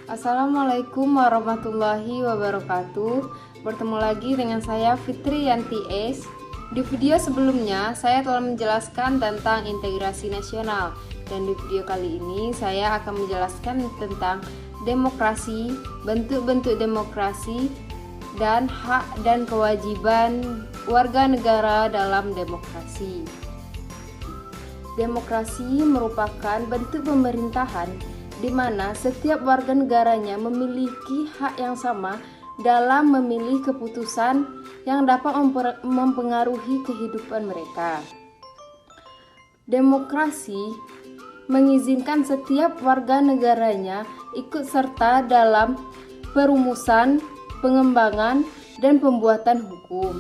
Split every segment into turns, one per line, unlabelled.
Assalamualaikum warahmatullahi wabarakatuh. Bertemu lagi dengan saya Fitri Yanti S. Di video sebelumnya saya telah menjelaskan tentang integrasi nasional, dan di video kali ini saya akan menjelaskan tentang demokrasi, bentuk-bentuk demokrasi, dan hak dan kewajiban warga negara dalam demokrasi. Demokrasi merupakan bentuk pemerintahan di mana setiap warga negaranya memiliki hak yang sama dalam memilih keputusan yang dapat mempengaruhi kehidupan mereka. Demokrasi mengizinkan setiap warga negaranya ikut serta dalam perumusan, pengembangan, dan pembuatan hukum.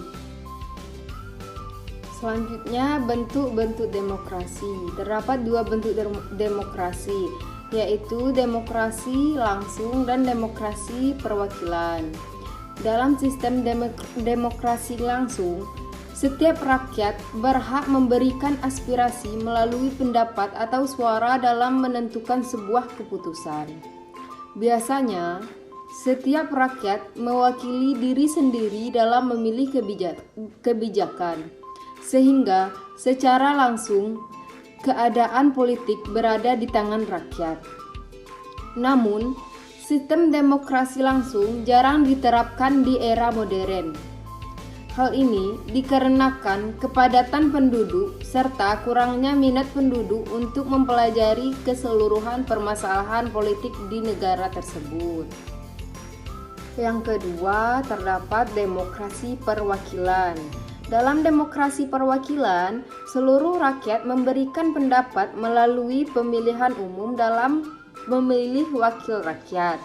Selanjutnya, bentuk-bentuk demokrasi. Terdapat dua bentuk demokrasi, yaitu demokrasi langsung dan demokrasi perwakilan. Dalam sistem demokrasi langsung, setiap rakyat berhak memberikan aspirasi melalui pendapat atau suara dalam menentukan sebuah keputusan. Biasanya, setiap rakyat mewakili diri sendiri dalam memilih kebijakan, sehingga secara langsung keadaan politik berada di tangan rakyat. Namun, sistem demokrasi langsung jarang diterapkan di era modern. Hal ini dikarenakan kepadatan penduduk serta kurangnya minat penduduk untuk mempelajari keseluruhan permasalahan politik di negara tersebut. Yang kedua, terdapat demokrasi perwakilan. Dalam demokrasi perwakilan, seluruh rakyat memberikan pendapat melalui pemilihan umum dalam memilih wakil rakyat.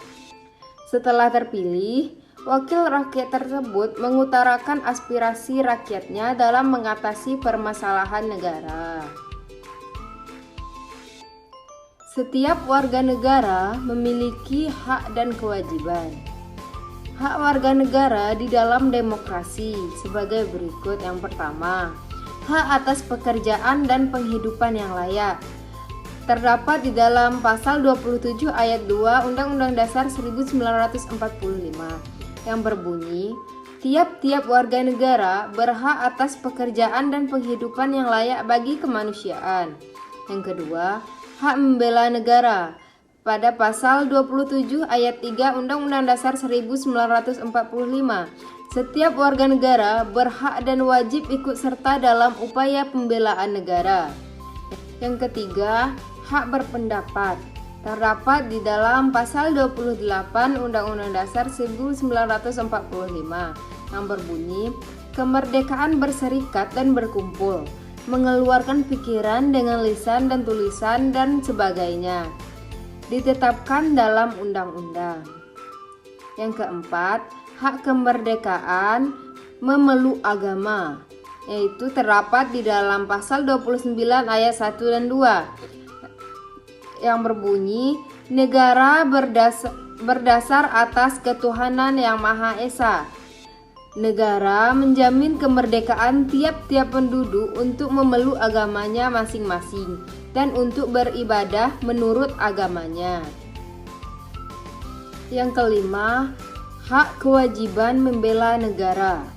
Setelah terpilih, wakil rakyat tersebut mengutarakan aspirasi rakyatnya dalam mengatasi permasalahan negara. Setiap warga negara memiliki hak dan kewajiban. Hak warga negara di dalam demokrasi sebagai berikut. Yang pertama, hak atas pekerjaan dan penghidupan yang layak. Terdapat di dalam pasal 27 ayat 2 Undang-Undang Dasar 1945 yang berbunyi, tiap-tiap warga negara berhak atas pekerjaan dan penghidupan yang layak bagi kemanusiaan. Yang kedua, hak membela negara. Pada pasal 27 ayat 3 Undang-Undang Dasar 1945, setiap warga negara berhak dan wajib ikut serta dalam upaya pembelaan negara. Yang ketiga, hak berpendapat. Terdapat di dalam pasal 28 Undang-Undang Dasar 1945 yang berbunyi, kemerdekaan berserikat dan berkumpul, mengeluarkan pikiran dengan lisan dan tulisan dan sebagainya, ditetapkan dalam undang-undang. Yang keempat, hak kemerdekaan memeluk agama, yaitu terdapat di dalam pasal 29 ayat 1 dan 2 yang berbunyi, negara berdasar atas ketuhanan yang Maha Esa. Negara menjamin kemerdekaan tiap-tiap penduduk untuk memeluk agamanya masing-masing dan untuk beribadah menurut agamanya. Yang kelima, hak kewajiban membela negara,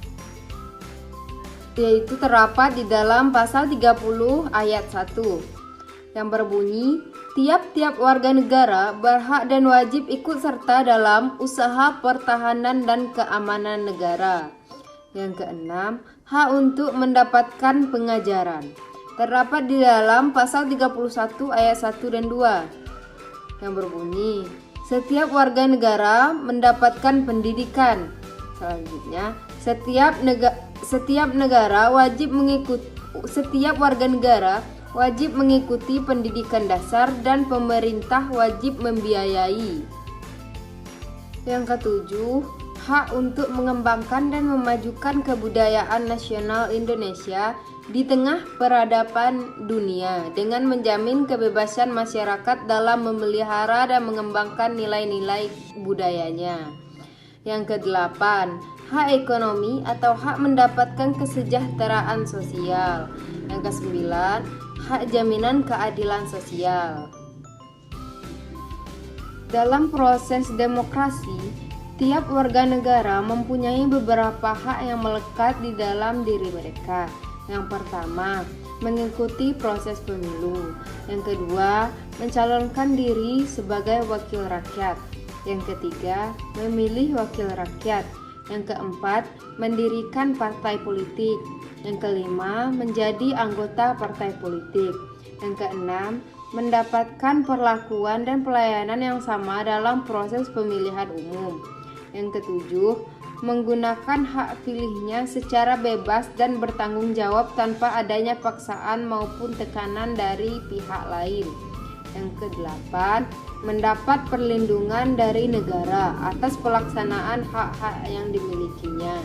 yaitu terdapat di dalam pasal 30 ayat 1 yang berbunyi, tiap-tiap warga negara berhak dan wajib ikut serta dalam usaha pertahanan dan keamanan negara. Yang keenam, hak untuk mendapatkan pengajaran. Terdapat di dalam pasal 31 ayat 1 dan 2 yang berbunyi, setiap warga negara mendapatkan pendidikan. Selanjutnya, setiap warga negara wajib mengikuti pendidikan dasar dan pemerintah wajib membiayai. Yang ketujuh, hak untuk mengembangkan dan memajukan kebudayaan nasional Indonesia di tengah peradaban dunia dengan menjamin kebebasan masyarakat dalam memelihara dan mengembangkan nilai-nilai budayanya. Yang kedelapan, hak ekonomi atau hak mendapatkan kesejahteraan sosial. Yang kesembilan, hak jaminan keadilan sosial. Dalam proses demokrasi, tiap warga negara mempunyai beberapa hak yang melekat di dalam diri mereka. Yang pertama, mengikuti proses pemilu. Yang kedua, mencalonkan diri sebagai wakil rakyat. Yang ketiga, memilih wakil rakyat. Yang keempat, mendirikan partai politik. Yang kelima, menjadi anggota partai politik. Yang keenam, mendapatkan perlakuan dan pelayanan yang sama dalam proses pemilihan umum. Yang ketujuh, menggunakan hak pilihnya secara bebas dan bertanggung jawab tanpa adanya paksaan maupun tekanan dari pihak lain. Yang kedelapan, mendapat perlindungan dari negara atas pelaksanaan hak-hak yang dimilikinya.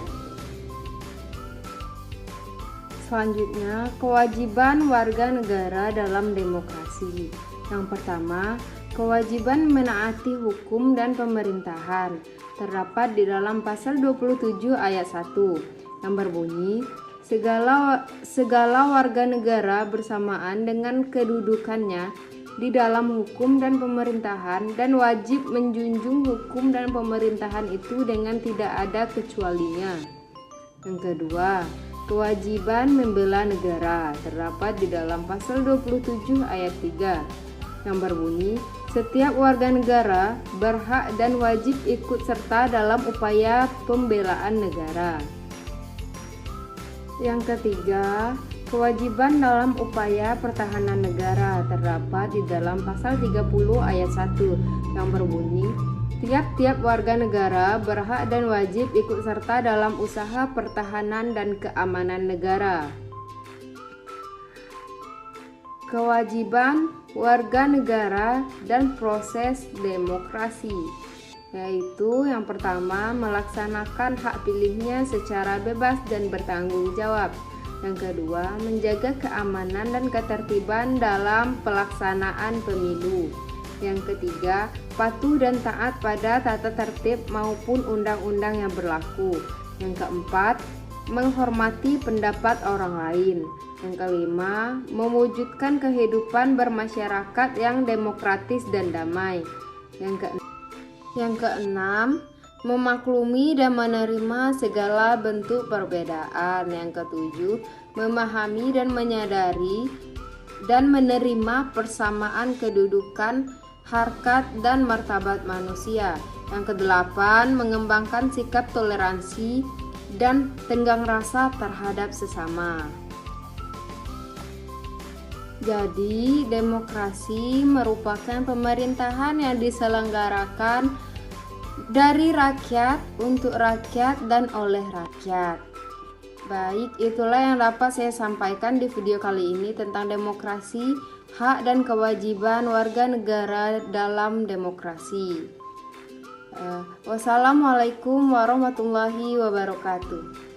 Selanjutnya, kewajiban warga negara dalam demokrasi. Yang pertama, kewajiban menaati hukum dan pemerintahan terdapat di dalam pasal 27 ayat 1 yang berbunyi, segala warga negara bersamaan dengan kedudukannya di dalam hukum dan pemerintahan dan wajib menjunjung hukum dan pemerintahan itu dengan tidak ada kecualinya. Yang kedua, kewajiban membela negara terdapat di dalam pasal 27 ayat 3 yang berbunyi, setiap warga negara berhak dan wajib ikut serta dalam upaya pembelaan negara. Yang ketiga, kewajiban dalam upaya pertahanan negara terdapat di dalam pasal 30 ayat 1 yang berbunyi, tiap-tiap warga negara berhak dan wajib ikut serta dalam usaha pertahanan dan keamanan negara. Kewajiban warga negara dan proses demokrasi, yaitu yang pertama, melaksanakan hak pilihnya secara bebas dan bertanggung jawab. Yang kedua, menjaga keamanan dan ketertiban dalam pelaksanaan pemilu. Yang ketiga, patuh dan taat pada tata tertib maupun undang-undang yang berlaku. Yang keempat, menghormati pendapat orang lain. Yang kelima, mewujudkan kehidupan bermasyarakat yang demokratis dan damai. Yang keenam, memaklumi dan menerima segala bentuk perbedaan. Yang ketujuh, memahami dan menyadari dan menerima persamaan kedudukan, harkat dan martabat manusia. Yang kedelapan, mengembangkan sikap toleransi dan tenggang rasa terhadap sesama. Jadi, demokrasi merupakan pemerintahan yang diselenggarakan dari rakyat, untuk rakyat, dan oleh rakyat. Baik, itulah yang dapat saya sampaikan di video kali ini tentang demokrasi, hak dan kewajiban warga negara dalam demokrasi. Wassalamualaikum warahmatullahi wabarakatuh.